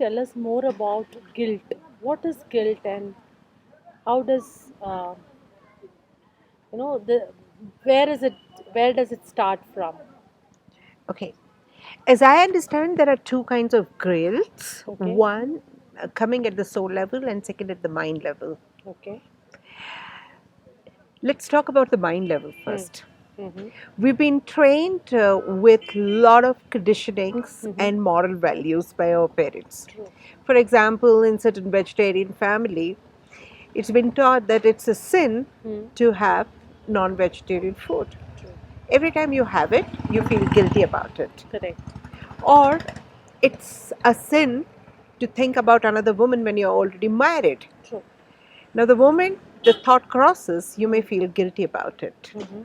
tell us more about guilt? What is guilt, and how does the where is it? Where does it start from? Okay. As I understand, there are two kinds of guilt. Okay. One coming at the soul level, and second at the mind level. Okay. Let's talk about the mind level Hmm. first. Mm-hmm. We've been trained with a lot of conditionings Mm-hmm. and moral values by our parents. True. For example, in certain vegetarian family, it's been taught that it's a sin Hmm. to have non-vegetarian food. True. Every time you have it, you feel guilty about it. Correct. Or it's a sin to think about another woman when you're already married. True. Now, the moment the thought crosses, you may Hmm. feel guilty about it. Mm-hmm.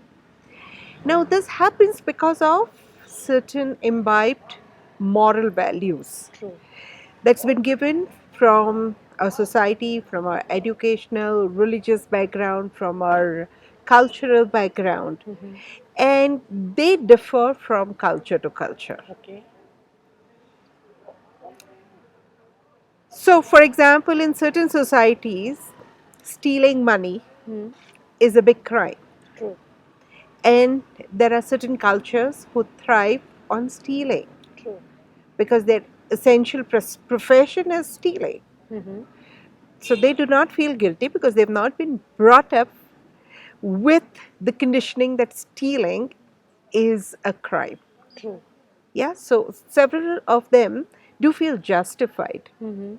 Now, this happens because of certain imbibed moral values True. that's been given from our society, from our educational, religious background, from our cultural background, Mm-hmm. and they differ from culture to culture. Okay. So, for example, in certain societies, stealing money Hmm. is a big crime, True. and there are certain cultures who thrive on stealing True. because their essential profession is stealing. Mm-hmm. So they do not feel guilty because they've not been brought up with the conditioning that stealing is a crime. True. Yeah, so several of them do feel justified. Mm-hmm.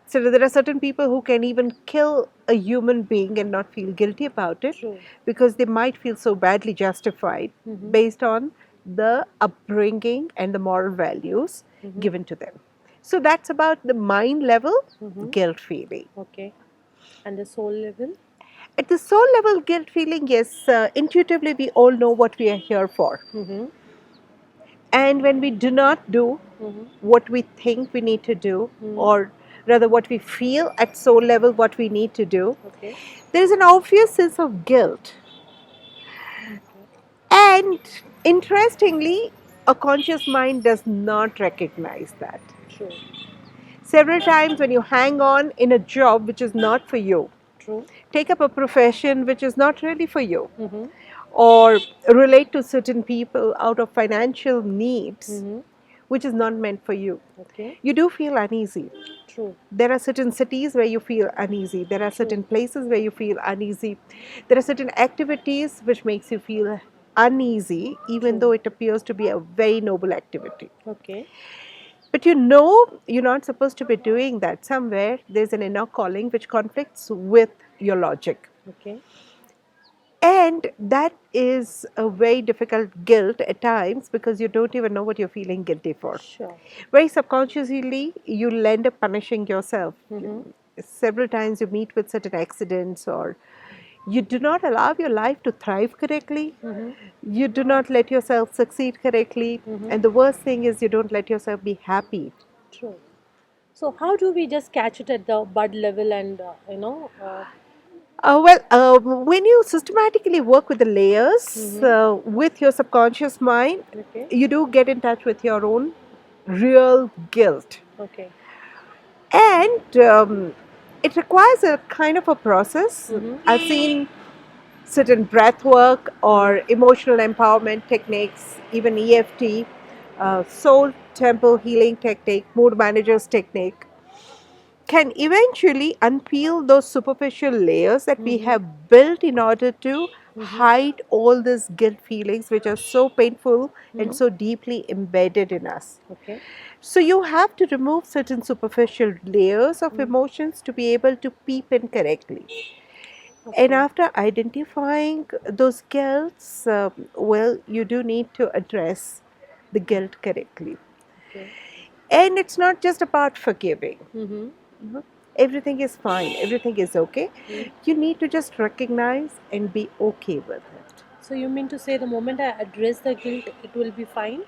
So there are certain people who can even kill a human being and not feel guilty about it True. because they might feel so badly justified Mm-hmm. based on the upbringing and the moral values Mm-hmm. given to them. So that's about the mind level Mm-hmm. guilt feeling. Okay. And the soul level? At the soul level guilt feeling, yes, intuitively we all know what we are here for. Mm-hmm. And when we do not do Mm-hmm. what we think we need to do, Mm-hmm. or rather what we feel at soul level what we need to do, Okay. there is an obvious sense of guilt. And interestingly, a conscious mind does not recognize that. True. Several times, when you hang on in a job which is not for you, True. take up a profession which is not really for you, Mm-hmm. or relate to certain people out of financial needs Mm-hmm. which is not meant for you, Okay. you do feel uneasy. True. There are certain cities where you feel uneasy. There are True. certain places where you feel uneasy. There are certain activities which makes you feel uneasy, even though True. it appears to be a very noble activity. Okay. But you know you're not supposed to be doing that. Somewhere there's an inner calling which conflicts with your logic. Okay. And that is a very difficult guilt at times because you don't even know what you're feeling guilty for. Sure. Very subconsciously, you'll end up punishing yourself. Mm-hmm. Several times you meet with certain accidents, or you do not allow your life to thrive correctly. Mm-hmm. You do not let yourself succeed correctly. Mm-hmm. And the worst thing is, you don't let yourself be happy. True. So how do we just catch it at the bud level and When you systematically work with the layers, mm-hmm. with your subconscious mind, Okay. you do get in touch with your own real guilt. Okay. And it requires a kind of a process. Mm-hmm. I've seen certain breath work or emotional empowerment techniques, even EFT, soul temple healing technique, mood managers technique, can eventually unpeel those superficial layers that we Mm-hmm. have built in order to Mm-hmm. hide all these guilt feelings which are so painful and Mm-hmm. so deeply embedded in us. Okay. So you have to remove certain superficial layers of Mm. emotions to be able to peep in correctly. And Okay. after identifying those guilts, you do need to address the guilt correctly. Okay. And it's not just about forgiving. Mm-hmm. Mhm. Everything is fine, everything is okay. Mm. You need to just recognize and be okay with it. So you mean to say the moment I address the guilt, it will be fine?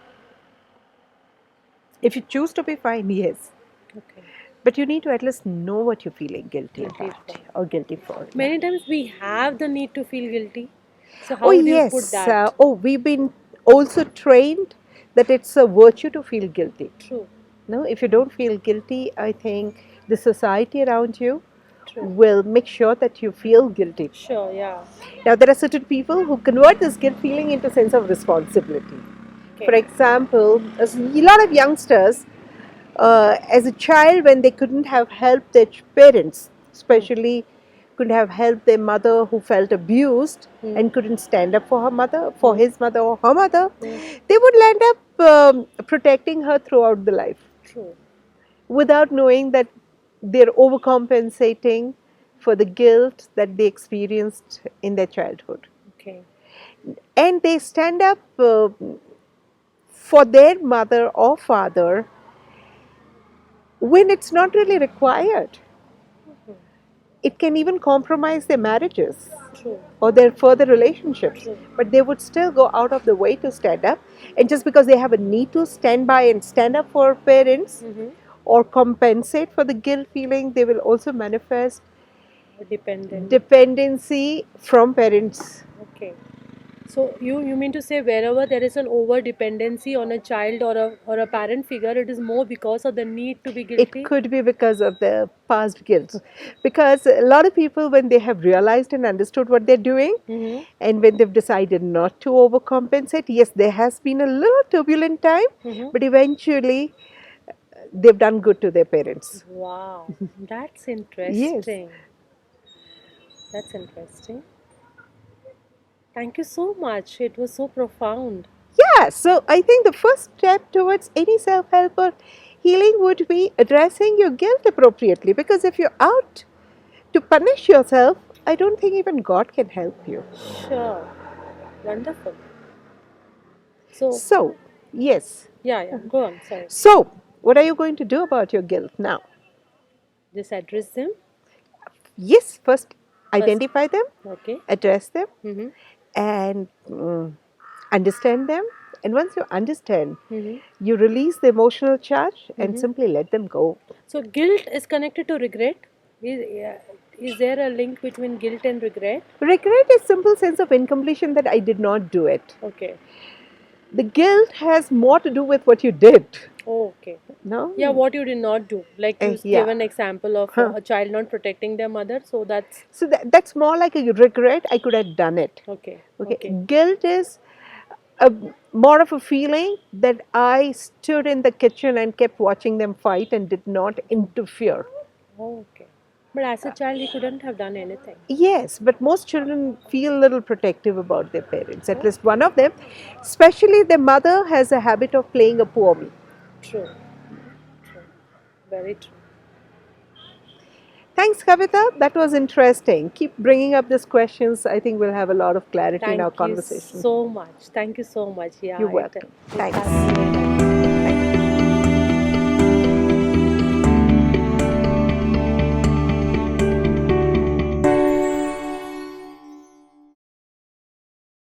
If you choose to be fine, yes. Okay. But you need to at least know what you're feeling guilty Guilty about for. or guilty for. Yeah. Many times we have the need to feel guilty. So Oh, how do you put yes. that? We've been also trained that it's a virtue to feel guilty. True. No, if you don't feel guilty, I think the society around you True. will make sure that you feel guilty. Sure, yeah. Now, there are certain people who convert this guilt feeling into sense of responsibility. For Okay. example, a lot of youngsters, as a child, when they couldn't have helped their parents, especially couldn't have helped their mother who felt abused and couldn't stand up for her mother, for his mother or her mother, they would end up protecting her throughout the life True. without knowing that they're overcompensating for the guilt that they experienced in their childhood. Okay. And they stand up for their mother or father when it's not really required. It can even compromise their marriages True. or their further relationships, True. but they would still go out of the way to stand up. And just because they have a need to stand by and stand up for parents or compensate for the guilt feeling, they will also manifest Dependent. dependency from parents. Okay. So you mean to say wherever there is an over dependency on a child or a parent figure, it is more because of the need to be guilty? It could be because of the past guilt. Because a lot of people, when they have realized and understood what they're doing, and when they've decided not to overcompensate, yes, there has been a little turbulent time, but eventually they've done good to their parents. Wow, that's interesting. That's interesting. Thank you so much. It was so profound. Yeah, so I think the first step towards any self help or healing would be addressing your guilt appropriately. Because if you're out to punish yourself, I don't think even God can help you. Sure. Wonderful. So, So, yes. yeah, go on. Sorry. So, what are you going to do about your guilt now? Just address them. Yes, first identify them, Okay. address them, Mm-hmm. and understand them. And once you understand, Mm-hmm. you release the emotional charge and simply let them go. So, guilt is connected to regret. Is there a link between guilt and regret? Regret is simple sense of incompletion that I did not do it. Okay. The guilt has more to do with what you did. Oh, okay. No? Yeah, what you did not do. Like you yeah. give an example of a child not protecting their mother. So that's So that's more like a regret. I could have done it. okay. Okay. Guilt is more of a feeling that I stood in the kitchen and kept watching them fight and did not interfere. Oh, okay. But as a child, he couldn't have done anything. Yes, but most children feel a little protective about their parents. At least one of them, especially their mother, has a habit of playing a poor me. True. True. Very true. Thanks, Kavita. That was interesting. Keep bringing up these questions. I think we'll have a lot of clarity in our Thank you conversation. so much. Thank you so much. Yeah. You're welcome. It Thanks. has been